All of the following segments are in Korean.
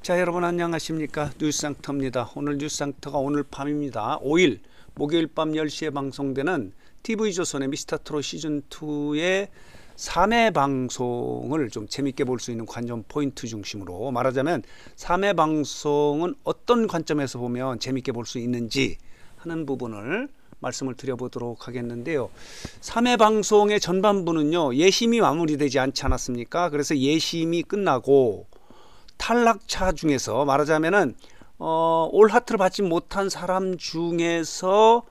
자, 여러분 안녕하십니까? 뉴스상터입니다. 오늘 뉴스상터가 오늘 밤입니다. 5일 목요일 밤 10시에 방송되는 TV조선의 미스터트롯 시즌2의 3회 방송을 좀 재밌게 볼 수 있는 관전 포인트 중심으로 말하자면 3회 방송은 어떤 관점에서 보면 재밌게 볼 수 있는지 하는 부분을 말씀을 드려보도록 하겠는데요. 3회 방송의 전반부는요, 예심이 마무리되지 않지 않았습니까? 그래서 예심이 끝나고 탈락차 중에서 말하자면은 올 하트를 받지 못한 사람 중에서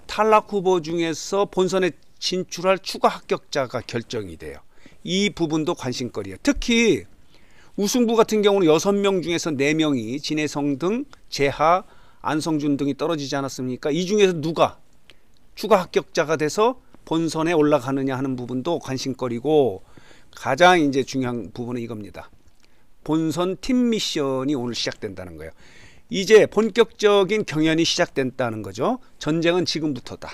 탈락 후보 중에서 본선에 진출할 추가 합격자가 결정이 돼요. 이 부분도 관심거리예요. 특히 우승부 같은 경우는 6명 중에서 4명이 진혜성 등 재하, 안성준 등이 떨어지지 않았습니까? 이 중에서 누가 추가 합격자가 돼서 본선에 올라가느냐 하는 부분도 관심거리고, 가장 이제 중요한 부분은 이겁니다. 본선 팀 미션이 오늘 시작된다는 거예요. 이제 본격적인 경연이 시작된다는 거죠. 전쟁은 지금부터다.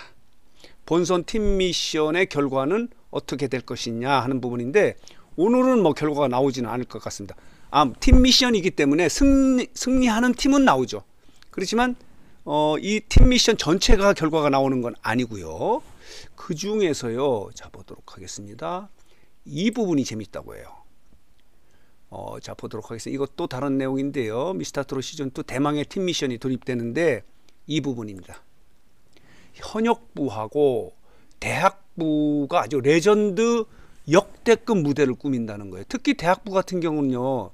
본선 팀 미션의 결과는 어떻게 될 것이냐 하는 부분인데, 오늘은 뭐 결과가 나오지는 않을 것 같습니다. 팀 미션이기 때문에 승리하는 팀은 나오죠. 그렇지만 이 팀 미션 전체가 결과가 나오는 건 아니고요. 그 중에서요, 자 보도록 하겠습니다. 이 부분이 재밌다고 해요. 자 보도록 하겠습니다. 이것도 다른 내용인데요. 미스터트롯 시즌2 대망의 팀 미션이 돌입되는데 이 부분입니다. 현역부하고 대학부가 아주 레전드 역대급 무대를 꾸민다는 거예요. 특히 대학부 같은 경우는요,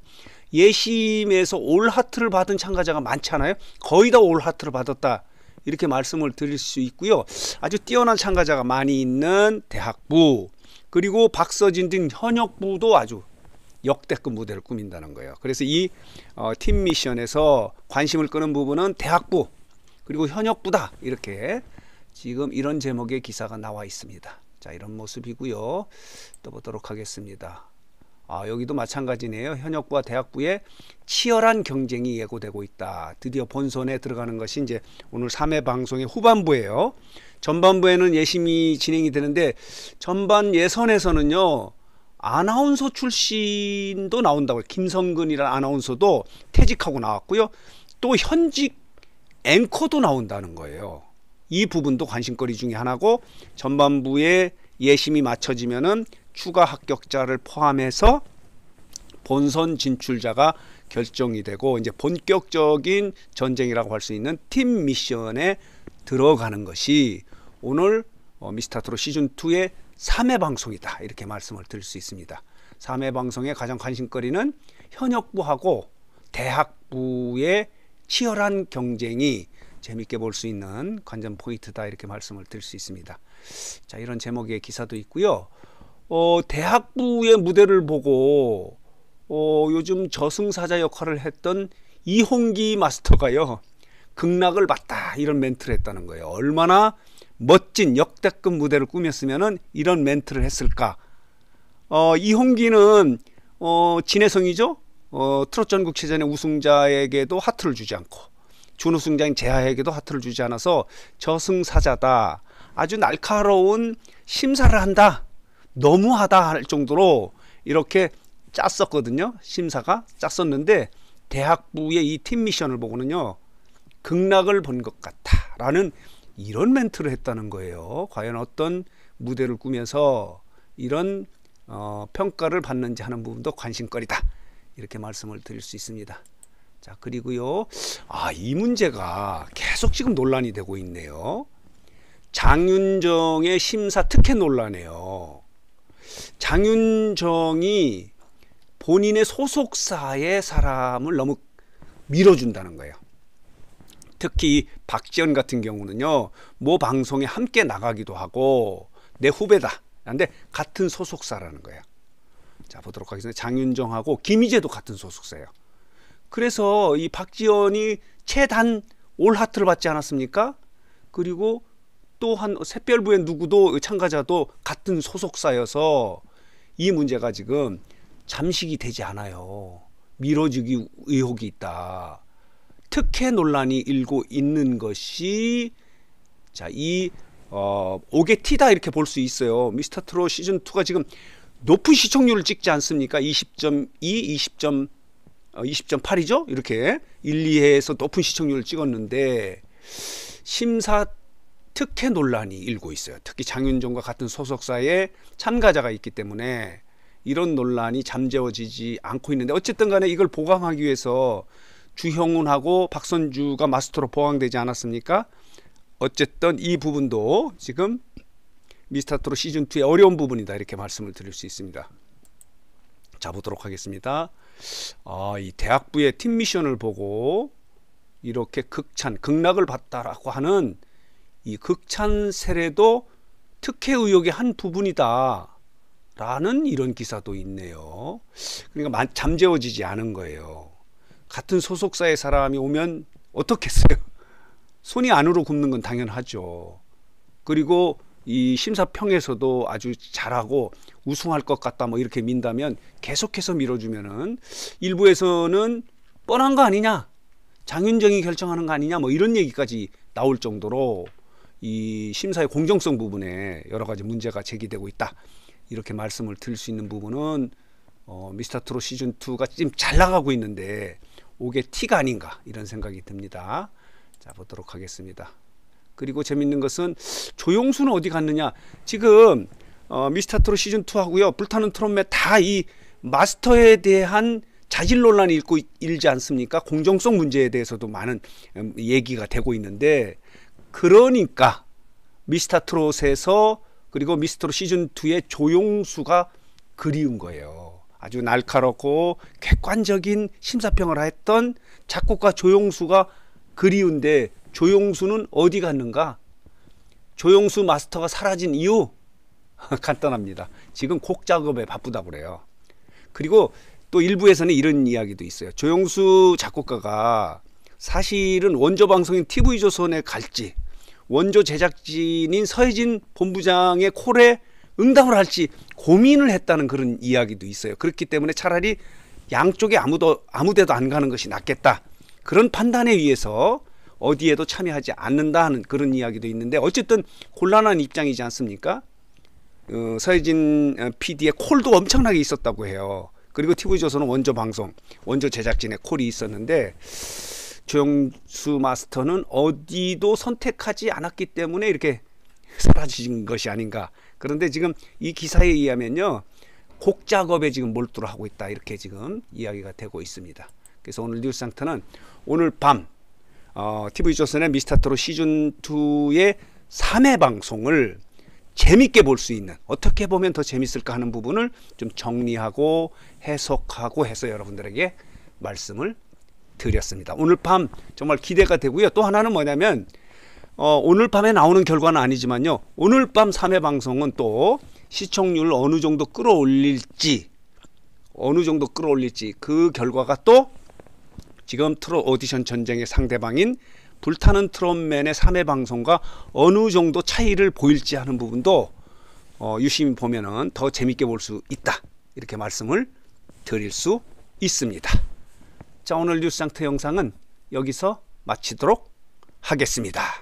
예심에서 올 하트를 받은 참가자가 많잖아요. 거의 다 올 하트를 받았다, 이렇게 말씀을 드릴 수 있고요. 아주 뛰어난 참가자가 많이 있는 대학부, 그리고 박서진 등 현역부도 아주 역대급 무대를 꾸민다는 거예요. 그래서 이 팀 미션에서 관심을 끄는 부분은 대학부 그리고 현역부다, 이렇게 지금 이런 제목의 기사가 나와 있습니다. 자, 이런 모습이고요. 또 보도록 하겠습니다. 여기도 마찬가지네요. 현역부와 대학부의 치열한 경쟁이 예고되고 있다. 드디어 본선에 들어가는 것이 이제 오늘 3회 방송의 후반부예요. 전반부에는 예심이 진행이 되는데, 전반 예선에서는요, 아나운서 출신도 나온다고요. 김성근이라는 아나운서도 퇴직하고 나왔고요. 또 현직 앵커도 나온다는 거예요. 이 부분도 관심거리 중에 하나고, 전반부에 예심이 맞춰지면은 추가 합격자를 포함해서 본선 진출자가 결정이 되고, 이제 본격적인 전쟁이라고 할 수 있는 팀 미션에 들어가는 것이 오늘 미스터트롯 시즌2의 3회 방송이다, 이렇게 말씀을 드릴 수 있습니다. 3회 방송의 가장 관심거리는 현역부하고 대학부의 치열한 경쟁이 재밌게 볼 수 있는 관전 포인트다, 이렇게 말씀을 드릴 수 있습니다. 자, 이런 제목의 기사도 있고요. 대학부의 무대를 보고 요즘 저승사자 역할을 했던 이홍기 마스터가요, 극락을 봤다, 이런 멘트를 했다는 거예요. 얼마나 멋진 역대급 무대를 꾸몄으면 이런 멘트를 했을까. 이홍기는 진혜성이죠. 트롯 전국체전의 우승자에게도 하트를 주지 않고 준우승자인 재하에게도 하트를 주지 않아서 저승사자다, 아주 날카로운 심사를 한다, 너무하다 할 정도로 이렇게 짰었거든요. 심사가 짰었는데, 대학부의 이 팀 미션을 보고는요, 극락을 본 것 같다 라는 이런 멘트를 했다는 거예요. 과연 어떤 무대를 꾸면서 이런 평가를 받는지 하는 부분도 관심거리다, 이렇게 말씀을 드릴 수 있습니다. 자, 그리고요, 이 문제가 계속 지금 논란이 되고 있네요. 장윤정의 심사 특혜 논란이에요. 장윤정이 본인의 소속사의 사람을 너무 밀어준다는 거예요. 특히 박지연 같은 경우는요, 모 방송에 함께 나가기도 하고 내 후배다, 근데 같은 소속사라는 거예요. 자, 보도록 하겠습니다. 장윤정하고 김희재도 같은 소속사예요. 그래서 이 박지연이 최단 올 하트를 받지 않았습니까? 그리고 또 한 샛별부의 누구도 참가자도 같은 소속사여서 이 문제가 지금 잠식이 되지 않아요. 미뤄지기 의혹이 있다. 특혜 논란이 일고 있는 것이, 자, 이 옥의 티다, 이렇게 볼 수 있어요. 미스터트롯 시즌2가 지금 높은 시청률을 찍지 않습니까? 20.2, 20.8이죠. 이렇게 1, 2회에서 높은 시청률을 찍었는데 심사 특혜 논란이 일고 있어요. 특히 장윤정과 같은 소속사에 참가자가 있기 때문에 이런 논란이 잠재워지지 않고 있는데, 어쨌든 간에 이걸 보강하기 위해서 주형훈하고 박선주가 마스터로 보강되지 않았습니까? 어쨌든 이 부분도 지금 미스터트롯 시즌2의 어려운 부분이다, 이렇게 말씀을 드릴 수 있습니다. 자, 보도록 하겠습니다. 이 대학부의 팀 미션을 보고 이렇게 극락을 봤다라고 하는 이 극찬 세례도 특혜 의혹의 한 부분이다 라는 이런 기사도 있네요. 그러니까 잠재워지지 않은 거예요. 같은 소속사의 사람이 오면 어떻겠어요? 손이 안으로 굽는 건 당연하죠. 그리고 이 심사평에서도 아주 잘하고 우승할 것 같다 뭐 이렇게 민다면 계속해서 밀어주면은 일부에서는 뻔한 거 아니냐, 장윤정이 결정하는 거 아니냐 뭐 이런 얘기까지 나올 정도로 이 심사의 공정성 부분에 여러 가지 문제가 제기되고 있다, 이렇게 말씀을 드릴 수 있는 부분은 미스터트롯 시즌2가 지금 잘 나가고 있는데 오게 티가 아닌가, 이런 생각이 듭니다. 자, 보도록 하겠습니다. 그리고 재밌는 것은 조용수는 어디 갔느냐. 지금 미스터트롯 시즌2 하고요, 불타는 트롯맨 다 이 마스터에 대한 자질 논란이 일지 않습니까? 공정성 문제에 대해서도 많은 얘기가 되고 있는데, 그러니까 미스터트롯에서 그리고 미스터트롯 시즌2의 조용수가 그리운 거예요. 아주 날카롭고 객관적인 심사평을 했던 작곡가 조용수가 그리운데, 조용수는 어디 갔는가? 조용수 마스터가 사라진 이유? 간단합니다. 지금 곡 작업에 바쁘다고 그래요. 그리고 또 일부에서는 이런 이야기도 있어요. 조용수 작곡가가 사실은 원조 방송인 TV조선에 갈지, 원조 제작진인 서혜진 본부장의 콜에 응답을 할지 고민을 했다는 그런 이야기도 있어요. 그렇기 때문에 차라리 양쪽에 아무데도 안 가는 것이 낫겠다, 그런 판단에 의해서 어디에도 참여하지 않는다 하는 그런 이야기도 있는데, 어쨌든 곤란한 입장이지 않습니까? 서혜진 PD의 콜도 엄청나게 있었다고 해요. 그리고 TV조선은 원조 방송, 원조 제작진의 콜이 있었는데 조용수 마스터는 어디도 선택하지 않았기 때문에 이렇게 사라진 것이 아닌가. 그런데 지금 이 기사에 의하면요, 곡 작업에 지금 몰두를 하고 있다, 이렇게 지금 이야기가 되고 있습니다. 그래서 오늘 뉴스상터는 오늘 밤 TV조선의 미스터트롯 시즌2의 3회 방송을 재밌게 볼 수 있는, 어떻게 보면 더 재밌을까 하는 부분을 좀 정리하고 해석하고 해서 여러분들에게 말씀을 드렸습니다. 오늘 밤 정말 기대가 되고요. 또 하나는 뭐냐면 오늘 밤에 나오는 결과는 아니지만요, 오늘 밤 3회 방송은 또 시청률을 어느 정도 끌어올릴지 그 결과가 또 지금 트롯 오디션 전쟁의 상대방인 불타는 트롯맨의 3회 방송과 어느 정도 차이를 보일지 하는 부분도 유심히 보면은 더 재밌게 볼 수 있다, 이렇게 말씀을 드릴 수 있습니다. 자, 오늘 뉴스상터 영상은 여기서 마치도록 하겠습니다.